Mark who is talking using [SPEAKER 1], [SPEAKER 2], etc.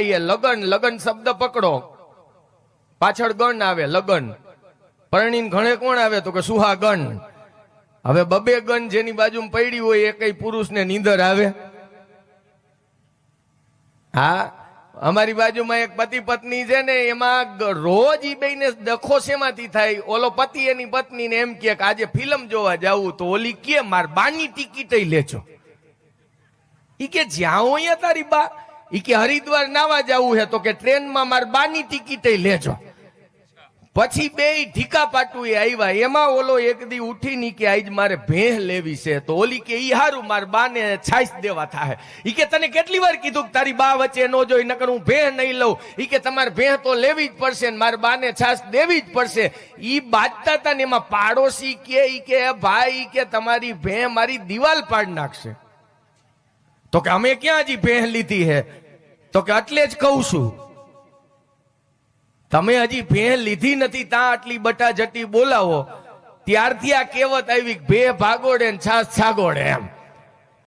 [SPEAKER 1] લગન લગન શબ્દ પકડો, પાછળ ગણ આવે લગન. પરણીને ઘણે કોણ આવે તો કે સુહાગન. હવે બબે ગન જેની બાજુમાં પડી હોય એ કઈ પુરુષને નીંદર આવે? હા, અમારી બાજુમાં એક પતિ પત્ની છે ને, એમાં રોજ ઈ બેને ડખો શેમાંથી થાય. ઓલો પતિ એની પત્નીને એમ કે આજે ફિલ્મ જોવા જાવું, તો ઓલી કે માર બાની ટિકિટ લેજો. ઈ કે જ્યાં હોય તારી બા. ઈ કે હરિદ્વાર નાવા જવું હે, તો કે ટ્રેનમાં માર બાની ટિકિટ લેજો. પછી બે ઢીકા પાટું આવ્યા. એમાં ઓલો એક દી ઉઠી ની કે આજ મારે ભેહ લેવી છે, તો ઓલી કે ઈ હારું માર બાને છાઈસ દેવા થાય. ઈ કે તને કેટલી વાર કીધું કે તારી બા વચ્ચે ન જોઈ, નકર હું ભેહ નહીં લઉં. ઈ કે તમારે ભેહ તો લેવી જ પડશે ને માર બાને છાસ દેવી જ પડશે. ઈ બાજતા હતા ને એમાં પાડોશી કે ઈ કે ભાઈ કે તમારી ભેહ મારી દિવાલ પાડ નાખશે. તો કે અમે ક્યાં હજી ભેહ લીધી હે? તો કે એટલે જ કહું છું, તમે હજી ભેહ લીધી નથી ત્યાં આટલી બટાજટી બોલાવો. ત્યારથી આ કહેવત આવી ભે ભાગોડે ને છાસ છાગોડે એમ.